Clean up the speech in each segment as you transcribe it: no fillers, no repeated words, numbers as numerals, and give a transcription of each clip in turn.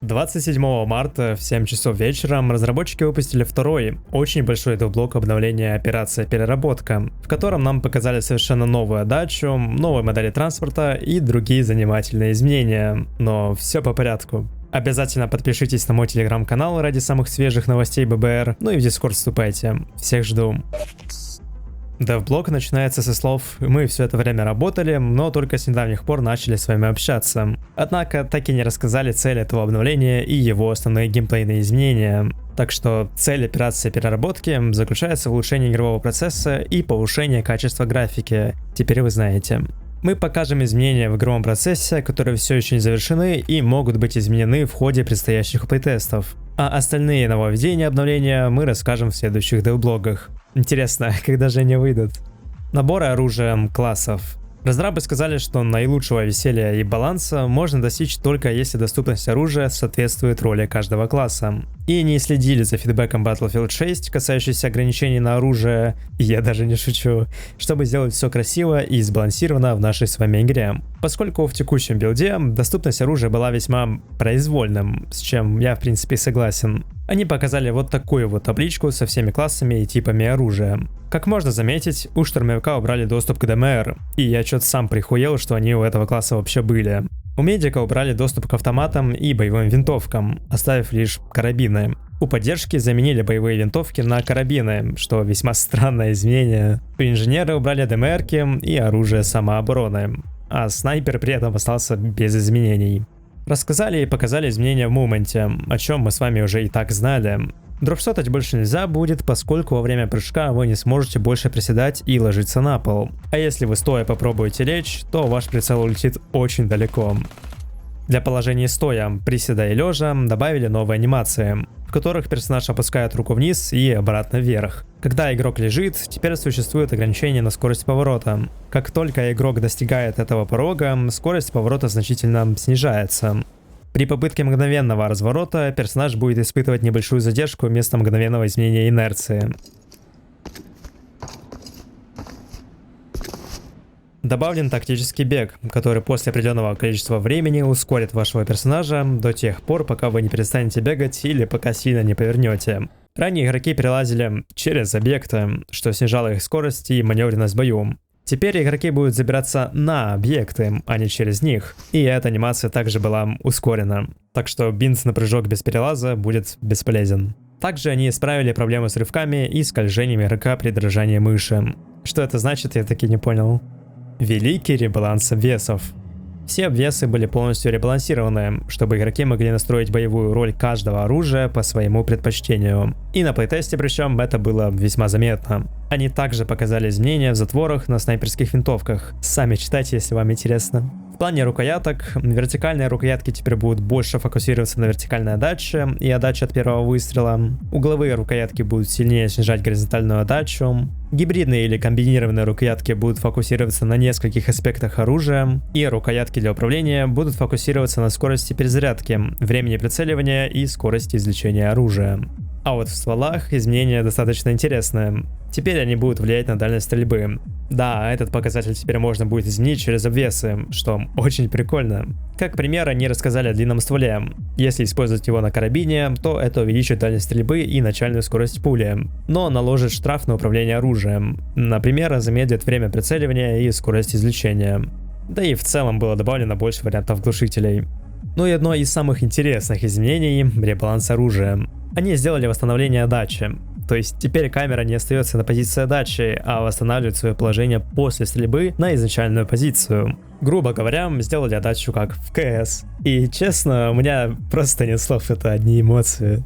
27 марта в 7 часов вечера разработчики выпустили второй, очень большой девблог обновления операция «Переработка», в котором нам показали совершенно новую отдачу, новые модели транспорта и другие занимательные изменения. Но все по порядку. Обязательно подпишитесь на мой телеграм-канал ради самых свежих новостей ББР, ну и в Discord вступайте. Всех жду. Девблог начинается со слов «Мы все это время работали, но только с недавних пор начали с вами общаться». Однако так и не рассказали цель этого обновления и его основные геймплейные изменения. Так что цель операции переработки заключается в улучшении игрового процесса и повышении качества графики. Теперь вы знаете. Мы покажем изменения в игровом процессе, которые все еще не завершены и могут быть изменены в ходе предстоящих плейтестов. А остальные нововведения обновления мы расскажем в следующих девблогах. Интересно, когда же они выйдут? Наборы оружия классов. Разрабы сказали, что наилучшего веселья и баланса можно достичь только если доступность оружия соответствует роли каждого класса. И не следили за фидбэком Battlefield 6, касающийся ограничений на оружие, и я даже не шучу, чтобы сделать все красиво и сбалансировано в нашей с вами игре. Поскольку в текущем билде доступность оружия была весьма произвольным, с чем я в принципе согласен. Они показали вот такую вот табличку со всеми классами и типами оружия. Как можно заметить, у штурмовика убрали доступ к ДМР, и я что-то сам прихуел, что они у этого класса вообще были. У медика убрали доступ к автоматам и боевым винтовкам, оставив лишь карабины. У поддержки заменили боевые винтовки на карабины, что весьма странное изменение. У инженера убрали ДМРки и оружие самообороны, а снайпер при этом остался без изменений. Рассказали и показали изменения в моменте, о чем мы с вами уже и так знали. Дропшотать больше нельзя будет, поскольку во время прыжка вы не сможете больше приседать и ложиться на пол. А если вы стоя попробуете лечь, то ваш прицел улетит очень далеко. Для положения стоя, приседа и лежа добавили новые анимации, в которых персонаж опускает руку вниз и обратно вверх. Когда игрок лежит, теперь существует ограничение на скорость поворота. Как только игрок достигает этого порога, скорость поворота значительно снижается. При попытке мгновенного разворота персонаж будет испытывать небольшую задержку вместо мгновенного изменения инерции. Добавлен тактический бег, который после определенного количества времени ускорит вашего персонажа до тех пор, пока вы не перестанете бегать или пока сильно не повернете. Ранее игроки перелазили через объекты, что снижало их скорость и маневренность в бою. Теперь игроки будут забираться на объекты, а не через них, и эта анимация также была ускорена. Так что бинт на прыжок без перелаза будет бесполезен. Также они исправили проблемы с рывками и скольжением игрока при дрожании мыши. Что это значит, я таки не понял. Великий ребаланс обвесов. Все обвесы были полностью ребалансированы, чтобы игроки могли настроить боевую роль каждого оружия по своему предпочтению. И на плейтесте причем это было весьма заметно. Они также показали изменения в затворах на снайперских винтовках. Сами читайте, если вам интересно. В плане рукояток, вертикальные рукоятки теперь будут больше фокусироваться на вертикальной отдаче и отдаче от первого выстрела. Угловые рукоятки будут сильнее снижать горизонтальную отдачу. Гибридные или комбинированные рукоятки будут фокусироваться на нескольких аспектах оружия. И рукоятки для управления будут фокусироваться на скорости перезарядки, времени прицеливания и скорости извлечения оружия. А вот в стволах изменения достаточно интересные. Теперь они будут влиять на дальность стрельбы. Да, этот показатель теперь можно будет изменить через обвесы, что очень прикольно. Как пример, они рассказали о длинном стволе. Если использовать его на карабине, то это увеличит дальность стрельбы и начальную скорость пули, но наложит штраф на управление оружием. Например, замедлит время прицеливания и скорость извлечения. Да и в целом было добавлено больше вариантов глушителей. Ну и одно из самых интересных изменений – ребаланс оружия. Они сделали восстановление отдачи. То есть теперь камера не остается на позиции отдачи, а восстанавливает свое положение после стрельбы на изначальную позицию. Грубо говоря, сделали отдачу как в КС. И честно, у меня просто нет слов, это одни эмоции.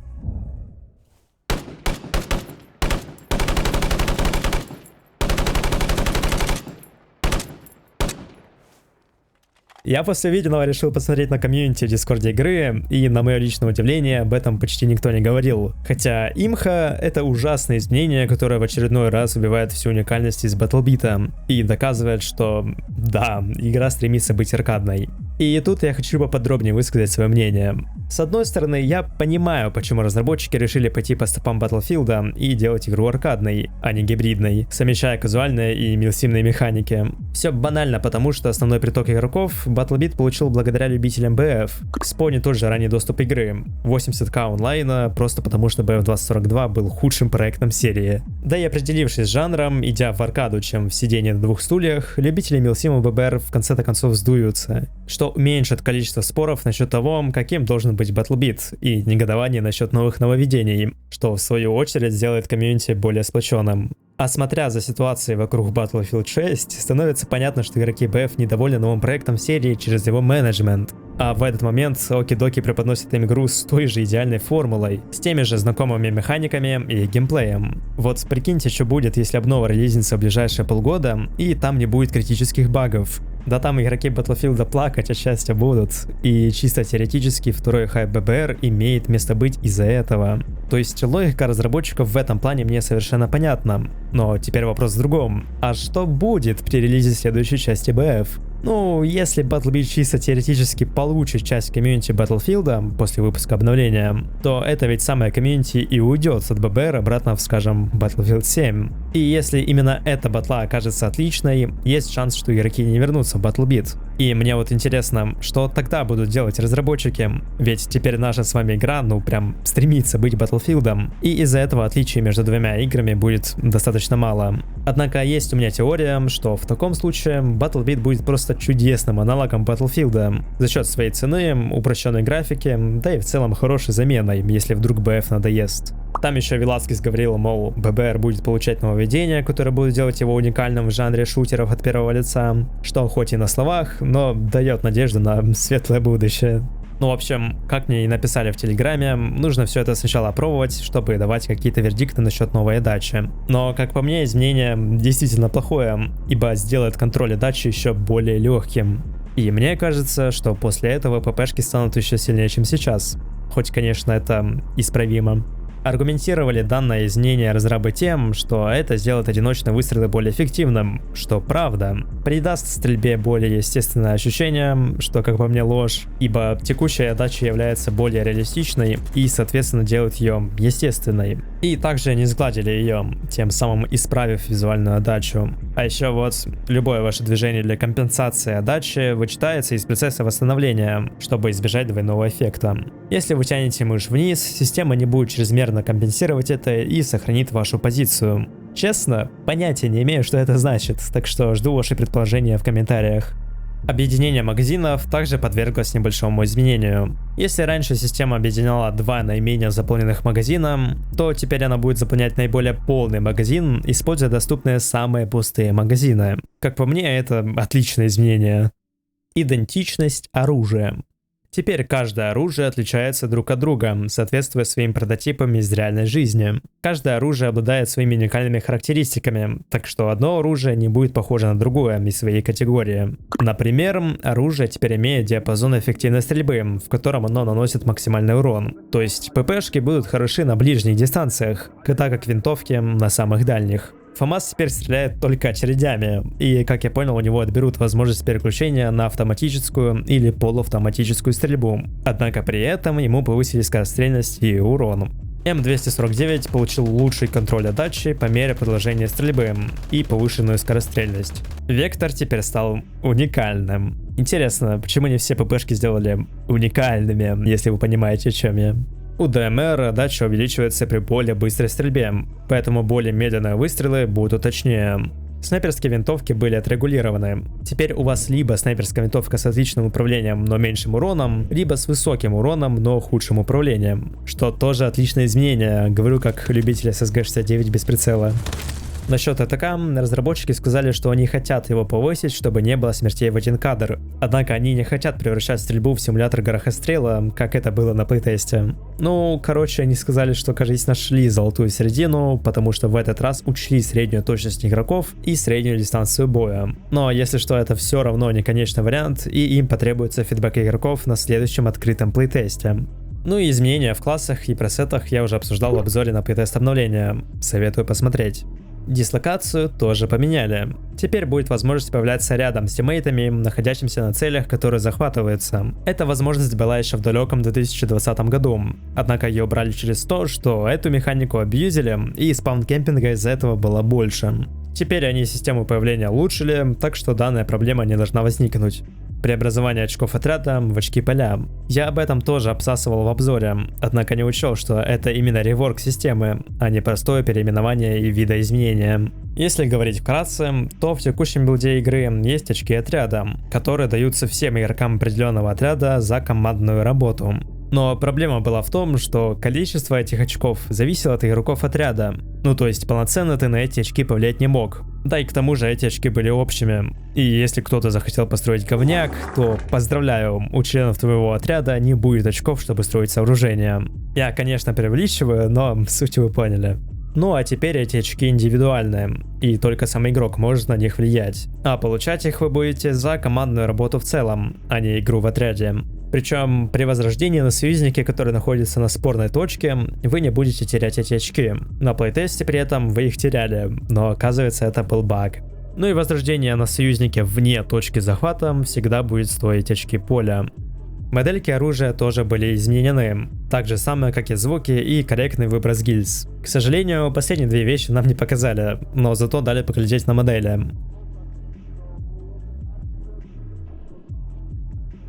Я после видео решил посмотреть на комьюнити в дискорде игры, и на мое личное удивление об этом почти никто не говорил. Хотя имха — это ужасное изменение, которое в очередной раз убивает всю уникальность из Battle Beat и доказывает, что да, игра стремится быть аркадной. И тут я хочу поподробнее высказать свое мнение. С одной стороны, я понимаю, почему разработчики решили пойти по стопам Battlefield и делать игру аркадной, а не гибридной, совмещая казуальные и иммерсивные механики. Все банально, потому что основной приток игроков BattleBit получил благодаря любителям BF. Вспомни тот же ранний доступ игры, 80к онлайна, просто потому что BF 2042 был худшим проектом серии. Да и определившись с жанром, идя в аркаду, чем в сидении на двух стульях, любители милсима ББР в конце-то концов сдуются, что уменьшит количество споров насчет того, каким должен быть BattleBit, и негодование насчет новых нововведений, что в свою очередь сделает комьюнити более сплоченным. А смотря за ситуацией вокруг Battlefield 6, становится понятно, что игроки BF недовольны новым проектом серии через его менеджмент. А в этот момент Оки-Доки преподносит им игру с той же идеальной формулой, с теми же знакомыми механиками и геймплеем. Вот прикиньте, что будет, если обнова релизится в ближайшие полгода, и там не будет критических багов. Да там игроки Battlefield плакать от счастья будут, и чисто теоретически второй хайп ББР имеет место быть из-за этого. То есть логика разработчиков в этом плане мне совершенно понятна. Но теперь вопрос в другом. А что будет при релизе следующей части BF? Ну, если BattleBit чисто теоретически получит часть комьюнити Battlefield после выпуска обновления, то это ведь самое комьюнити и уйдет от ББР обратно в, скажем, Battlefield 7. И если именно эта батла окажется отличной, есть шанс, что игроки не вернутся в BattleBit. И мне вот интересно, что тогда будут делать разработчики, ведь теперь наша с вами игра, ну прям стремится быть Battlefield, и из-за этого отличий между двумя играми будет достаточно мало. Однако есть у меня теория, что в таком случае BattleBit будет просто чудесным аналогом Battlefield за счет своей цены, упрощенной графики, да и в целом хорошей заменой, если вдруг BF надоест. Там еще Вилацкис говорил, мол, ББР будет получать нововведения, которые будут делать его уникальным в жанре шутеров от первого лица, что хоть и на словах, но дает надежду на светлое будущее. Ну, в общем, как мне и написали в Телеграме, нужно все это сначала опробовать, чтобы давать какие-то вердикты насчет новой отдачи. Но, как по мне, изменение действительно плохое, ибо сделает контроль отдачи еще более легким. И мне кажется, что после этого ППшки станут еще сильнее, чем сейчас. Хоть, конечно, это исправимо. Аргументировали данное изменение разрабы тем, что это сделает одиночные выстрелы более эффективным, что правда. Придаст стрельбе более естественное ощущение, что, как по мне, ложь, ибо текущая отдача является более реалистичной и, соответственно, делает ее естественной. И также не сгладили ее, тем самым исправив визуальную отдачу. А еще вот, любое ваше движение для компенсации отдачи вычитается из процесса восстановления, чтобы избежать двойного эффекта. Если вы тянете мышь вниз, система не будет чрезмерно компенсировать это и сохранит вашу позицию. Честно, понятия не имею, что это значит, так что жду ваши предположения в комментариях. Объединение магазинов также подверглось небольшому изменению. Если раньше система объединяла два наименее заполненных магазина, то теперь она будет заполнять наиболее полный магазин, используя доступные самые пустые магазины. Как по мне, это отличное изменение. Идентичность оружия. Теперь каждое оружие отличается друг от друга, соответствуя своим прототипам из реальной жизни. Каждое оружие обладает своими уникальными характеристиками, так что одно оружие не будет похоже на другое из своей категории. Например, оружие теперь имеет диапазон эффективной стрельбы, в котором оно наносит максимальный урон. То есть ППшки будут хороши на ближних дистанциях, так как винтовки на самых дальних. ФАМАС теперь стреляет только очередями, и, как я понял, у него отберут возможность переключения на автоматическую или полуавтоматическую стрельбу. Однако при этом ему повысили скорострельность и урон. М249 получил лучший контроль отдачи по мере продолжения стрельбы и повышенную скорострельность. Вектор теперь стал уникальным. Интересно, почему не все ППшки сделали уникальными, если вы понимаете, о чем я. У ДМР отдача увеличивается при более быстрой стрельбе, поэтому более медленные выстрелы будут точнее. Снайперские винтовки были отрегулированы. Теперь у вас либо снайперская винтовка с отличным управлением, но меньшим уроном, либо с высоким уроном, но худшим управлением. Что тоже отличное изменение, говорю как любитель SSG-69 без прицела. Насчет АТК, разработчики сказали, что они хотят его повысить, чтобы не было смертей в один кадр. Однако они не хотят превращать стрельбу в симулятор горохострела, как это было на плейтесте. Ну, короче, они сказали, что, кажется, нашли золотую середину, потому что в этот раз учли среднюю точность игроков и среднюю дистанцию боя. Но если что, это все равно не конечный вариант, и им потребуется фидбэк игроков на следующем открытом плейтесте. Ну и изменения в классах и пресетах я уже обсуждал в обзоре на плейтест обновления, советую посмотреть. Дислокацию тоже поменяли. Теперь будет возможность появляться рядом с тиммейтами, находящимися на целях, которые захватываются. Эта возможность была еще в далеком 2020 году. Однако ее убрали через то, что эту механику абьюзили, и спаункемпинга из-за этого было больше. Теперь они систему появления улучшили, так что данная проблема не должна возникнуть. Преобразование очков отряда в очки поля. Я об этом тоже обсасывал в обзоре, однако не учел, что это именно реворк системы, а не простое переименование и видоизменение. Если говорить вкратце, то в текущем билде игры есть очки отряда, которые даются всем игрокам определенного отряда за командную работу. Но проблема была в том, что количество этих очков зависело от игроков отряда. Ну то есть полноценно ты на эти очки повлиять не мог. Да и к тому же эти очки были общими. И если кто-то захотел построить говняк, то поздравляю, у членов твоего отряда не будет очков, чтобы строить сооружение. Я, конечно, преувеличиваю, но суть вы поняли. Ну а теперь эти очки индивидуальные, и только сам игрок может на них влиять. А получать их вы будете за командную работу в целом, а не игру в отряде. Причем при возрождении на союзнике, который находится на спорной точке, вы не будете терять эти очки. На плейтесте при этом вы их теряли, но оказывается это был баг. Ну и возрождение на союзнике вне точки захвата всегда будет стоить очки поля. Модельки оружия тоже были изменены, так же самое как и звуки и корректный выброс гильз. К сожалению, последние две вещи нам не показали, но зато дали поглядеть на модели.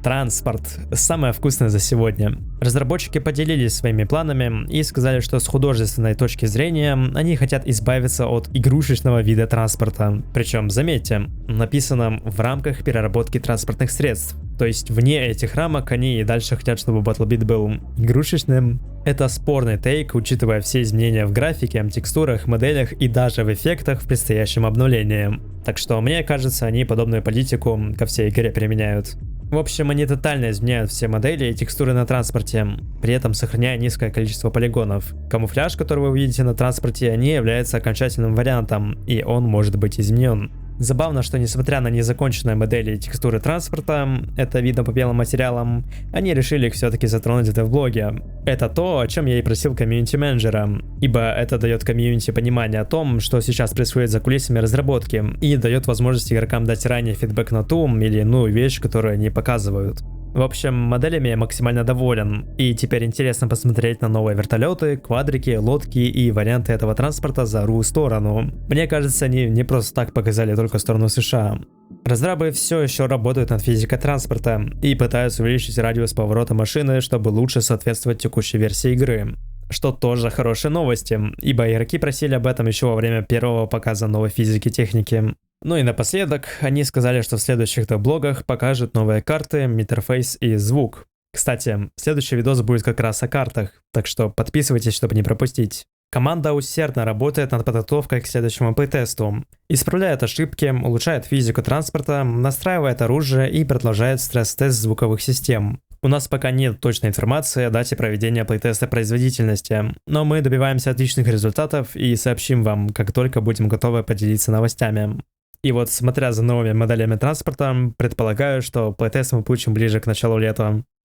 Транспорт. Самое вкусное за сегодня. Разработчики поделились своими планами и сказали, что с художественной точки зрения они хотят избавиться от игрушечного вида транспорта. Причем, заметьте, написано в рамках переработки транспортных средств. То есть вне этих рамок они и дальше хотят, чтобы BattleBit был игрушечным. Это спорный тейк, учитывая все изменения в графике, текстурах, моделях и даже в эффектах в предстоящем обновлении. Так что мне кажется, они подобную политику ко всей игре применяют. В общем, они тотально изменяют все модели и текстуры на транспорте, при этом сохраняя низкое количество полигонов. Камуфляж, который вы увидите на транспорте, не является окончательным вариантом, и он может быть изменен. Забавно, что несмотря на незаконченные модели и текстуры транспорта, это видно по белым материалам, они решили их все-таки затронуть это в блоге. Это то, о чем я и просил комьюнити-менеджера, ибо это дает комьюнити понимание о том, что сейчас происходит за кулисами разработки, и дает возможность игрокам дать ранее фидбэк на ту или иную вещь, которую они показывают. В общем, моделями я максимально доволен, и теперь интересно посмотреть на новые вертолеты, квадрики, лодки и варианты этого транспорта за RU сторону. Мне кажется, они не просто так показали только сторону США. Разрабы все еще работают над физикой транспорта и пытаются увеличить радиус поворота машины, чтобы лучше соответствовать текущей версии игры. Что тоже хорошие новости, ибо игроки просили об этом еще во время первого показа новой физики техники. Ну и напоследок, они сказали, что в следующих блогах покажут новые карты, интерфейс и звук. Кстати, следующий видос будет как раз о картах, так что подписывайтесь, чтобы не пропустить. Команда усердно работает над подготовкой к следующему плейтесту, исправляет ошибки, улучшает физику транспорта, настраивает оружие и продолжает стресс-тест звуковых систем. У нас пока нет точной информации о дате проведения плейтеста производительности, но мы добиваемся отличных результатов и сообщим вам, как только будем готовы поделиться новостями. И вот, смотря за новыми моделями транспорта, предполагаю, что плейтест мы получим ближе к началу лета.